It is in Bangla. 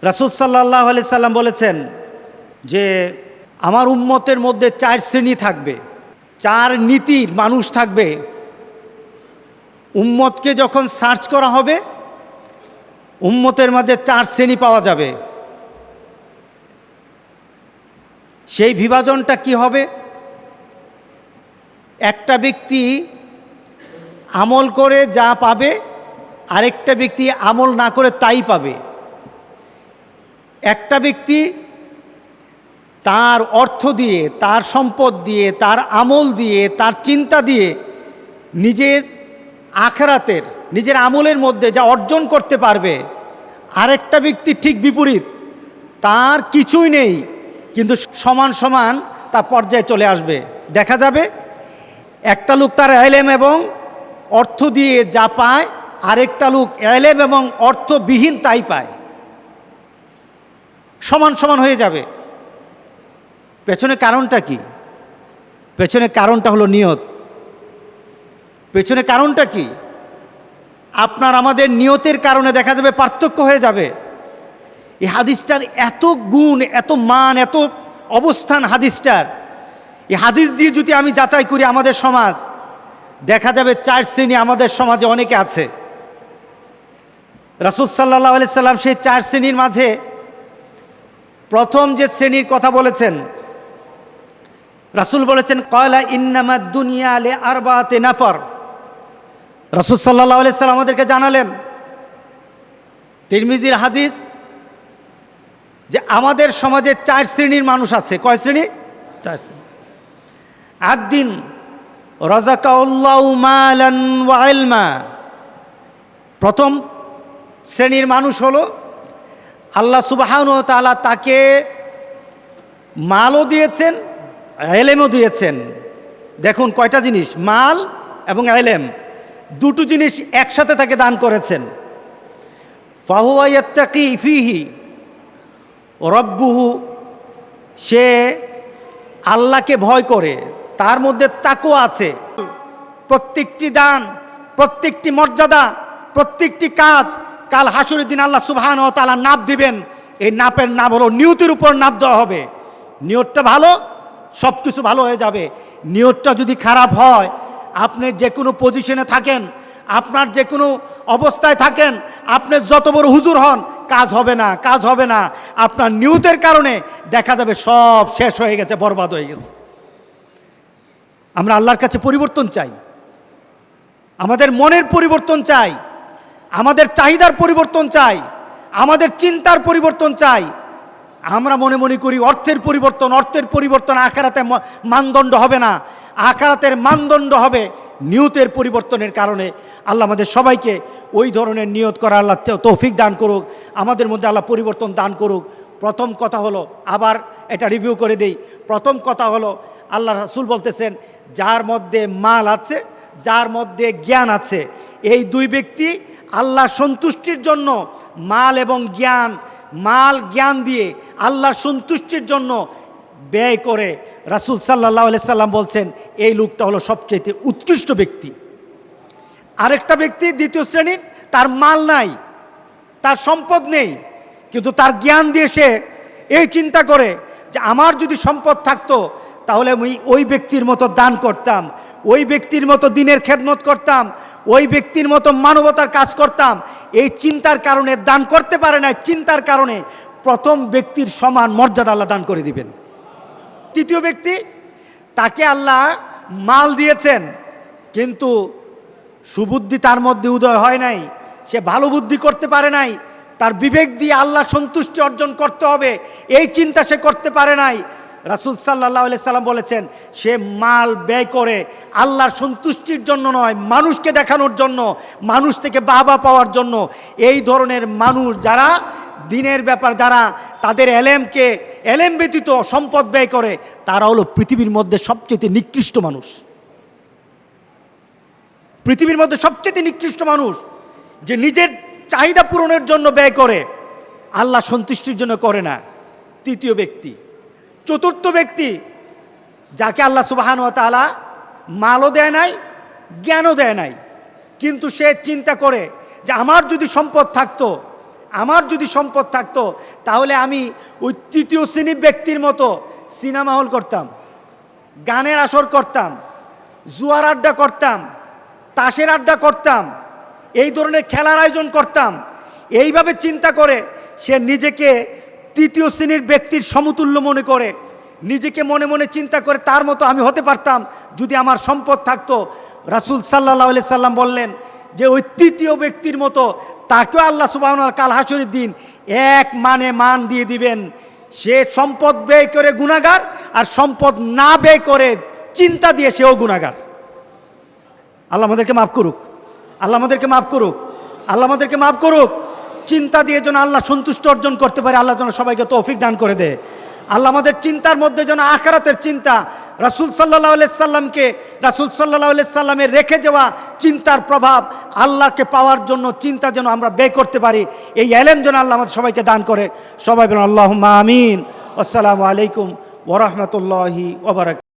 রাসূল সাল্লাল্লাহু আলাইহি সাল্লাম বলেছেন যে আমার উম্মতের মধ্যে 4 শ্রেণী থাকবে, 4 নীতির মানুষ থাকবে। উম্মতকে যখন সার্চ করা হবে উম্মতের মাঝে 4 শ্রেণী পাওয়া যাবে। সেই বিভাজনটা কি হবে? একটা ব্যক্তি আমল করে যা পাবে, আরেকটা ব্যক্তি আমল না করে তাই পাবে। একটা ব্যক্তি তার অর্থ দিয়ে, তার সম্পদ দিয়ে, তার আমল দিয়ে, তার চিন্তা দিয়ে নিজের আখিরাতের, নিজের আমলের মধ্যে যা অর্জন করতে পারবে। আরেকটা ব্যক্তি ঠিক বিপরীত, তার কিছুই নেই কিন্তু সমান সমান তার পর্যায়ে চলে আসবে। দেখা যাবে একটা লোক তার ইলম এবং অর্থ দিয়ে যা পায়, আরেকটা লোক ইলম এবং অর্থবিহীন তাই পায়, সমান সমান হয়ে যাবে। পেছনে কারণটা কি? পেছনে কারণটা হলো নিয়ত। পেছনে কারণটা কি? আপনার আমাদের নিয়তের কারণে দেখা যাবে পার্থক্য হয়ে যাবে। এই হাদিসটার এত গুণ, এত মান, এত অবস্থান হাদিসটার। এই হাদিস দিয়ে যদি আমি যাচাই করি আমাদের সমাজ, দেখা যাবে 4 শ্রেণী আমাদের সমাজে অনেকে আছে। রাসূল সাল্লাল্লাহু আলাইহি সাল্লাম সেই 4 শ্রেণীর মাঝে প্রথম যে শ্রেণীর কথা বলেছেন, রাসূল বলেছেন ক্বালা ইন্নামাদ দুনিয়া লিআরবাতি নাফর। রাসূল সাল্লাল্লাহু আলাইহি সাল্লাম আমাদেরকে জানালেন, তিরমিজির হাদিস, যে আমাদের সমাজে 4 শ্রেণীর মানুষ আছে। কয় শ্রেণী? 4 শ্রেণী। আদ-দিন রাযাকাহুল্লাহু মালান ওয়া ইলমা। প্রথম শ্রেণীর মানুষ হলো আল্লাহ সুবহানাহু ওয়া তাআলা তাকে মালও দিয়েছেন, ইলমও দিয়েছেন। দেখুন কয়টা জিনিস, মাল এবং ইলম, দুটো জিনিস একসাথে তাকে দান করেছেন। ফাহুয়া ইয়াত্তাকি ফিহি রব্বুহু, সে আল্লাহকে ভয় করে, তার মধ্যে তাকওয়া আছে। প্রত্যেকটি দান, প্রত্যেকটি মর্যাদা, প্রত্যেকটি কাজ কাল হাসরের দিন আল্লাহ সুবহানাহু ওয়া তাআলা নাপ দিবেন। এই নাপের নাম হলো নিয়তের উপর নাপ দেওয়া হবে। নিয়তটা ভালো, সব কিছু ভালো হয়ে যাবে। নিয়তটা যদি খারাপ হয়, আপনি যে কোনো পজিশনে থাকেন, আপনার যে কোনো অবস্থায় থাকেন, আপনি যত বড় হুজুর হন, কাজ হবে না, কাজ হবে না। আপনার নিয়তের কারণে দেখা যাবে সব শেষ হয়ে গেছে, বরবাদ হয়ে গেছে। আমরা আল্লাহর কাছে পরিবর্তন চাই, আমাদের মনের পরিবর্তন চাই, আমাদের চাহিদার পরিবর্তন চাই, আমাদের চিন্তার পরিবর্তন চাই। আমরা মনে মনে করি অর্থের পরিবর্তন, অর্থের পরিবর্তন আখিরাতে মানদণ্ড হবে না। আখিরাতের মানদণ্ড হবে নিয়তের পরিবর্তনের কারণে। আল্লাহ আমাদের সবাইকে ওই ধরনের নিয়ত করা আল্লাহ তৌফিক দান করুক, আমাদের মধ্যে আল্লাহ পরিবর্তন দান করুক। প্রথম কথা হলো, আবার এটা রিভিউ করে দেই। প্রথম কথা হলো, আল্লাহ রাসূল বলতেছেন যার মধ্যে মাল আছে, যার মধ্যে জ্ঞান আছে, এই দুই ব্যক্তি আল্লাহ সন্তুষ্টির জন্য মাল এবং জ্ঞান, মাল জ্ঞান দিয়ে আল্লাহর সন্তুষ্টির জন্য ব্যয় করে। রাসূল সাল্লাল্লাহু আলাইহি সাল্লাম বলছেন এই লোকটা হলো সবচেয়ে উৎকৃষ্ট ব্যক্তি। আরেকটা ব্যক্তি দ্বিতীয় শ্রেণীর, তার মাল নাই, তার সম্পদ নেই, কিন্তু তার জ্ঞান দিয়ে সে এই চিন্তা করে যে আমার যদি সম্পদ থাকতো তাহলে আমি ওই ব্যক্তির মতো দান করতাম, ওই ব্যক্তির মতো দিনের খেদমত করতাম, ওই ব্যক্তির মতো মানবতার কাজ করতাম। এই চিন্তার কারণে দান করতে পারে না, চিন্তার কারণে প্রথম ব্যক্তির সমান মর্যাদা আল্লাহ দান করে দিবেন। তৃতীয় ব্যক্তি, তাকে আল্লাহ মাল দিয়েছেন কিন্তু সুবুদ্ধি তার মধ্যে উদয় হয় নাই, সে ভালো বুদ্ধি করতে পারে নাই, তার বিবেক দিয়ে আল্লাহ সন্তুষ্টি অর্জন করতে হবে এই চিন্তা সে করতে পারে নাই। রাসূল সাল্লাল্লাহু আলাইহি সাল্লাম বলেছেন সে মাল ব্যয় করে আল্লাহর সন্তুষ্টির জন্য নয়, মানুষকে দেখানোর জন্য, মানুষ থেকে বাহবা পাওয়ার জন্য। এই ধরনের মানুষ যারা দিনের ব্যাপার, যারা তাদের এলেমকে, এলেম ব্যতীত সম্পদ ব্যয় করে, তারা হলো পৃথিবীর মধ্যে সবচেয়ে নিকৃষ্ট মানুষ। পৃথিবীর মধ্যে সবচেয়ে নিকৃষ্ট মানুষ যে নিজের চাহিদা পূরণের জন্য ব্যয় করে, আল্লাহ সন্তুষ্টির জন্য করে না। তৃতীয় ব্যক্তি। চতুর্থ ব্যক্তি, যাকে আল্লাহ সুবহানাহু ওয়া তাআলা মালও দেয় নাই, জ্ঞানও দেয় নাই, কিন্তু সে চিন্তা করে যে আমার যদি সম্পদ থাকতো, আমার যদি সম্পদ থাকতো তাহলে আমি ওই তৃতীয় শ্রেণীর ব্যক্তির মতো সিনেমা হল করতাম, গানের আসর করতাম, জুয়ার আড্ডা করতাম, তাসের আড্ডা করতাম, এই ধরনের খেলার আয়োজন করতাম। এইভাবে চিন্তা করে সে নিজেকে তৃতীয় শ্রেণীর ব্যক্তির সমতুল্য মনে করে, নিজেকে মনে মনে চিন্তা করে তার মতো আমি হতে পারতাম যদি আমার সম্পদ থাকতো। রাসূল সাল্লাল্লাহু আলাইহি সাল্লাম বললেন যে ওই তৃতীয় ব্যক্তির মতো তাকেও আল্লাহ সুবহানাহু ওয়া তাআলা কাল হাসরের দিন এক মান দিয়ে দিবেন। সে সম্পদ ব্যয় করে গুনাহগার, আর সম্পদ না ব্যয় করে চিন্তা দিয়ে সেও গুনাহগার। আল্লাহ আমাদেরকে মাফ করুক, আল্লাহ আমাদেরকে মাফ করুক, আল্লাহ আমাদেরকে মাফ করুক। চিন্তা দিয়ে যেন আল্লাহ সন্তুষ্ট অর্জন করতে পারে, আল্লাহ যেন সবাইকে তৌফিক দান করে দেয়। আল্লাহ আমাদের চিন্তার মধ্যে যেন আখিরাতের চিন্তা, রাসূল সাল্লাল্লাহু আলাইহি সাল্লামকে, রাসূল সাল্লাল্লাহু আলাইহি সাল্লামের রেখে যাওয়া চিন্তার প্রভাব আল্লাহকে পাওয়ার জন্য চিন্তা যেন আমরা ব্যয় করতে পারি, এই ইলম যেন আল্লাহ আমাদের সবাইকে দান করে। সবাই বলুন আল্লাহুম্মা আমিন। আসসালামু আলাইকুম ওয়া রাহমাতুল্লাহি ওয়া বারাকাতুহু।